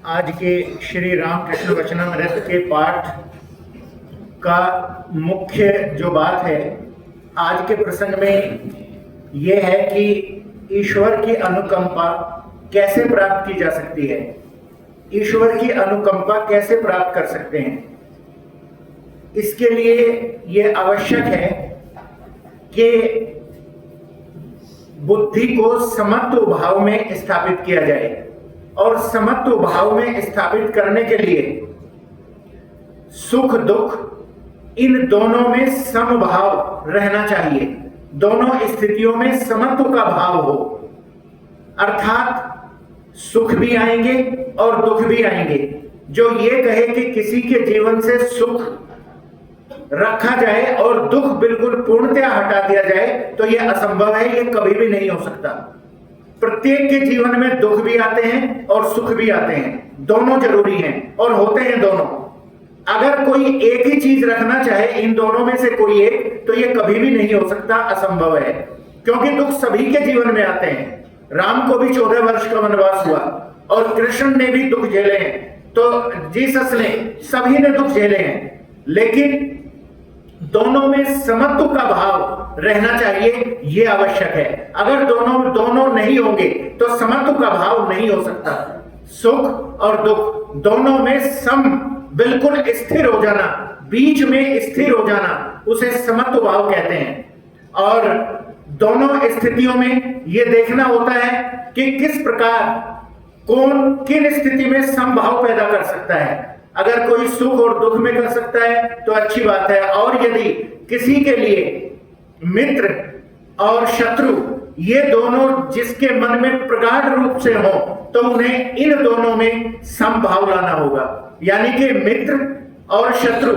आज के श्री रामकृष्ण वचनामृत के पाठ का मुख्य जो बात है आज के प्रसंग में यह है कि ईश्वर की अनुकंपा कैसे प्राप्त की जा सकती है। ईश्वर की अनुकंपा कैसे प्राप्त कर सकते हैं, इसके लिए यह आवश्यक है कि बुद्धि को समत्व भाव में स्थापित किया जाए, और समत्व भाव में स्थापित करने के लिए सुख दुख इन दोनों में समभाव रहना चाहिए। दोनों स्थितियों में समत्व का भाव हो, अर्थात सुख भी आएंगे और दुख भी आएंगे। जो ये कहे कि किसी के जीवन से सुख रखा जाए और दुख बिल्कुल पूर्णतया हटा दिया जाए तो यह असंभव है, यह कभी भी नहीं हो सकता। प्रत्येक के जीवन में दुख भी आते हैं और सुख भी आते हैं, दोनों जरूरी हैं और होते हैं दोनों। अगर कोई एक ही चीज रखना चाहे इन दोनों में से कोई एक, तो यह कभी भी नहीं हो सकता, असंभव है, क्योंकि दुख सभी के जीवन में आते हैं। राम को भी 14 वर्ष का वनवास हुआ और कृष्ण ने भी दुख झेले हैं, तो जीसस ने, सभी ने दुख झेले हैं, लेकिन दोनों में समत्व का भाव रहना चाहिए, यह आवश्यक है। अगर दोनों नहीं होंगे तो समत्व का भाव नहीं हो सकता। सुख और दुख दोनों में सम, बिल्कुल स्थिर हो जाना, बीच में स्थिर हो जाना, उसे समत्व भाव कहते हैं। और दोनों स्थितियों में यह देखना होता है कि किस प्रकार कौन किन स्थिति में समभाव पैदा कर सकता है। अगर कोई सुख और दुख में कर सकता है तो अच्छी बात है, और यदि किसी के लिए मित्र और शत्रु ये दोनों जिसके मन में प्रगाढ़ रूप से हो, तो उन्हें इन दोनों में समभाव लाना होगा। यानी कि मित्र और शत्रु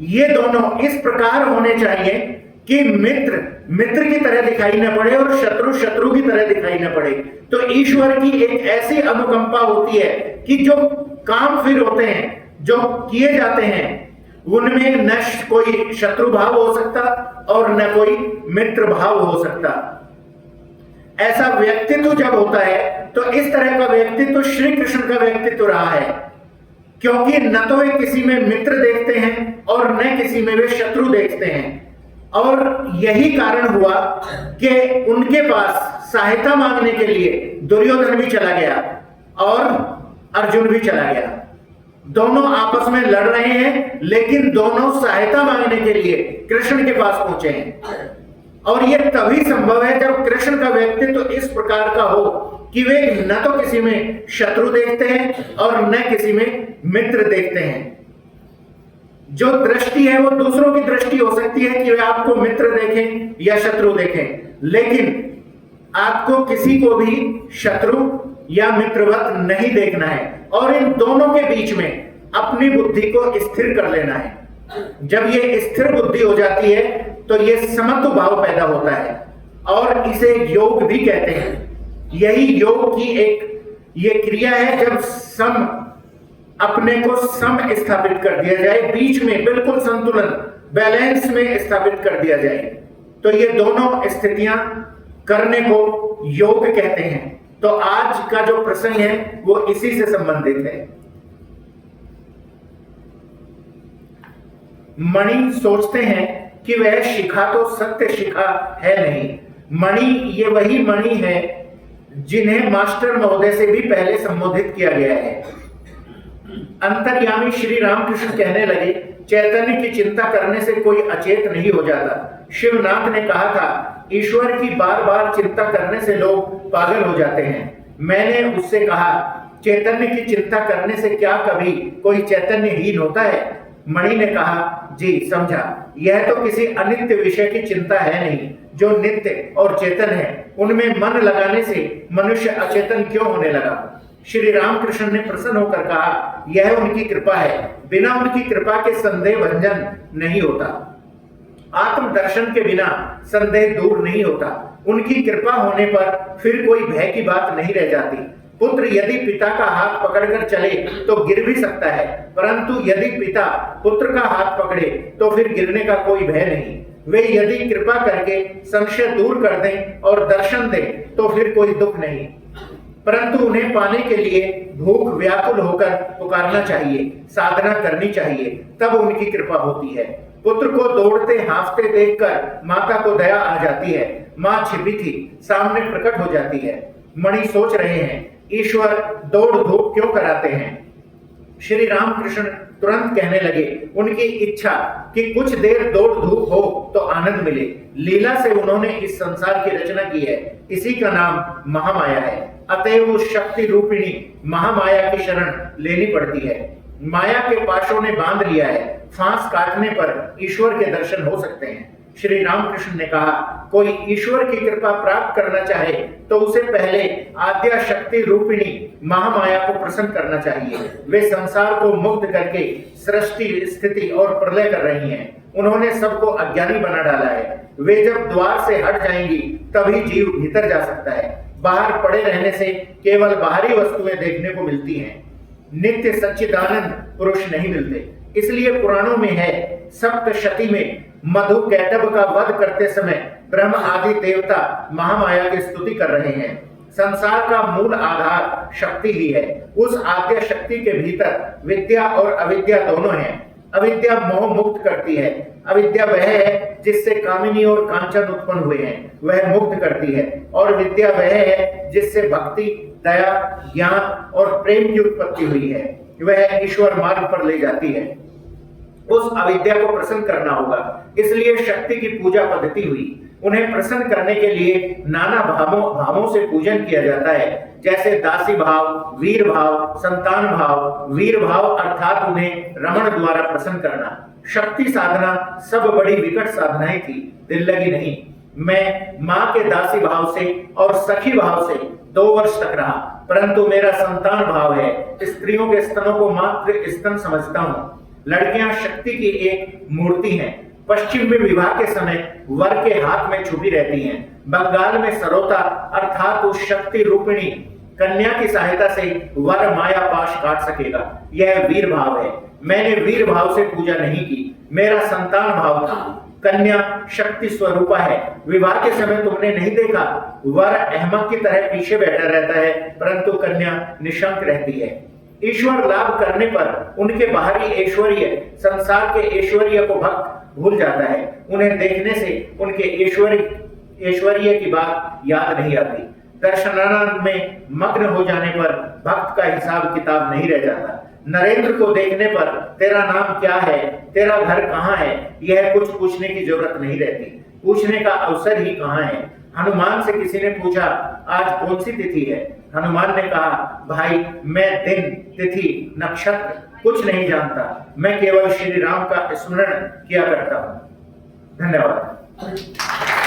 ये दोनों इस प्रकार होने चाहिए कि मित्र मित्र की तरह दिखाई न पड़े और शत्रु शत्रु की तरह दिखाई न पड़े। तो ईश्वर की एक ऐसी अनुकंपा होती है कि जो काम फिर होते हैं, जो किए जाते हैं, उनमें न कोई शत्रु भाव हो सकता और न कोई मित्र भाव हो सकता। ऐसा व्यक्तित्व जब होता है तो इस तरह का व्यक्तित्व श्री कृष्ण का व्यक्तित्व रहा है, क्योंकि न तो वे किसी में मित्र देखते हैं और न किसी में वे शत्रु देखते हैं। और यही कारण हुआ कि उनके पास सहायता मांगने के लिए दुर्योधन भी चला गया और अर्जुन भी चला गया। दोनों आपस में लड़ रहे हैं, लेकिन दोनों सहायता मांगने के लिए कृष्ण के पास पहुंचे हैं। और यह तभी संभव है जब कृष्ण का व्यक्तित्व तो इस प्रकार का हो कि वे न तो किसी में शत्रु देखते हैं और न किसी में मित्र देखते हैं। जो दृष्टि है वो दूसरों की दृष्टि हो सकती है कि वे आपको मित्र देखें या शत्रु देखें, लेकिन आपको किसी को भी शत्रु या मित्रवत नहीं देखना है, और इन दोनों के बीच में अपनी बुद्धि को स्थिर कर लेना है। जब ये स्थिर बुद्धि हो जाती है तो ये समत्व भाव पैदा होता है, और इसे योग भी कहते हैं। यही योग की एक ये क्रिया है जब सम, अपने को सम स्थापित कर दिया जाए, बीच में बिल्कुल संतुलन, बैलेंस में स्थापित कर दिया जाए, तो ये दोनों स्थितियां करने को योग कहते हैं। तो आज का जो प्रसंग है वो इसी से संबंधित है। मणि सोचते हैं कि वह शिखा तो सत्य शिखा है नहीं। मणि ये वही मणि है जिन्हें मास्टर महोदय से भी पहले संबोधित किया गया है। अंतर्यामी श्री रामकृष्ण कहने लगे, चैतन्य की चिंता करने से कोई अचेत नहीं हो जाता। शिवनाथ ने कहा था, ईश्वर की बार बार चिंता करने से लोग पागल हो जाते हैं। मैंने उससे कहा, चैतन्य की चिंता करने से क्या कभी कोई चैतन्यहीन होता है? मणि ने कहा, जी समझा, यह तो किसी अनित्य विषय की चिंता है नहीं। जो नित्य और चेतन है उनमें मन लगाने से मनुष्य अचेतन क्यों होने लगा? श्री रामकृष्ण ने प्रसन्न होकर कहा, यह उनकी कृपा है, बिना उनकी कृपा के संदेह भंजन नहीं होता, आत्मदर्शन के बिना संदेह दूर नहीं होता। उनकी कृपा होने पर फिर कोई भय की बात नहीं रह जाती। पुत्र यदि पिता का हाथ पकड़कर चले तो गिर भी सकता है, परंतु यदि पिता पुत्र का हाथ पकड़े तो फिर गिरने का कोई भय नहीं। वे यदि कृपा करके संशय दूर कर दें और दर्शन दें तो फिर कोई दुख नहीं। परंतु उन्हें पाने के लिए भूख व्याकुल होकर पुकारना चाहिए, साधना करनी चाहिए, तब उनकी कृपा होती है। पुत्र को दौड़ते हाँफते देखकर माता को दया आ जाती है। माँ छिपी थी, सामने प्रकट हो जाती है। मणि सोच रहे हैं, ईश्वर दौड़ धूप क्यों कराते हैं? श्री रामकृष्ण तुरंत कहने लगे, उनकी इच्छा कि कुछ देर दौड़ धूप हो तो आनंद मिले। लीला से उन्होंने इस संसार की रचना की है, इसी का नाम महामाया है। अतएव उस शक्ति रूपिणी महामाया की शरण लेनी पड़ती है। माया के पाशों ने बांध लिया है, फांस काटने पर ईश्वर के दर्शन हो सकते हैं। श्री रामकृष्ण ने कहा, कोई ईश्वर की कृपा प्राप्त करना चाहे तो उसे पहले आद्या शक्ति रूपिणी महामाया को प्रसन्न करना चाहिए। वे संसार को मुक्त करके सृष्टि, स्थिति और प्रलय कर रही हैं। उन्होंने सबको अज्ञानी बना डाला है। वे जब द्वार से हट जाएंगी तभी जीव भीतर जा सकता है। बाहर पड़े रहने से केवल बाहरी वस्तुएं देखने को मिलती हैं, नित्य सच्चिदानंद पुरुष नहीं मिलते। इसलिए पुराणों में है, सप्तशती में मधु कैटभ का वध करते समय ब्रह्म आदि देवता महामाया की स्तुति कर रहे हैं। संसार का मूल आधार शक्ति ही है। उस आद्य शक्ति के भीतर विद्या और अविद्या दोनों हैं। अविद्या मोह मुक्त करती है। अविद्या वह है जिससे कामिनी और कांचन उत्पन्न हुए हैं, वह मुक्त करती है। और विद्या वह है जिससे भक्ति, दया, ज्ञान और प्रेम की उत्पत्ति हुई है, वह ईश्वर मार्ग पर ले जाती है। उस अविद्या को प्रसन्न करना होगा, इसलिए शक्ति की पूजा पद्धति हुई। उन्हें प्रसन्न करने के लिए नाना भावों से पूजन किया जाता है, जैसे दासी भाव, वीर भाव, संतान भाव। वीर भाव अर्थात उन्हें रमण द्वारा प्रसन्न करना। शक्ति साधना सब बड़ी विकट साधनाएं थी, दिल लगी नहीं। मैं माँ के दासी भाव से और सखी भाव से 2 वर्ष तक रहा, परंतु मेरा संतान भाव है। स्त्रियों के स्तनों को मात्र स्तन समझता हूँ। लड़कियां शक्ति की एक मूर्ति हैं। पश्चिम में विवाह के समय वर के हाथ में छुपी रहती हैं। बंगाल में सरोता अर्थात उस शक्ति रूपिणी कन्या की सहायता से वर माया पाश काट सकेगा। यह वीर भाव है। मैंने वीर भाव से पूजा नहीं की, मेरा संतान भाव था। कन्या शक्ति स्वरूपा है। विवाह के समय तुमने नहीं देखा, वर अहमक की तरह पीछे बैठा रहता है, परंतु कन्या निशंक रहती है। ईश्वर लाभ करने पर उनके बाहरी ऐश्वर्य, संसार के ऐश्वर्य को भक्त भूल जाता है। उन्हें देखने से उनके ऐश्वर्य की बात याद नहीं आती। दर्शनानंद में मग्न हो जाने पर भक्त का हिसाब किताब नहीं रह जाता। नरेंद्र को देखने पर तेरा नाम क्या है, तेरा घर कहाँ है, यह कुछ पूछने की जरूरत नहीं रहती। पूछने का अवसर ही कहाँ है। हनुमान से किसी ने पूछा, आज कौन सी तिथि है? हनुमान ने कहा, भाई मैं दिन, तिथि, नक्षत्र कुछ नहीं जानता, मैं केवल श्री राम का स्मरण किया करता हूँ। धन्यवाद।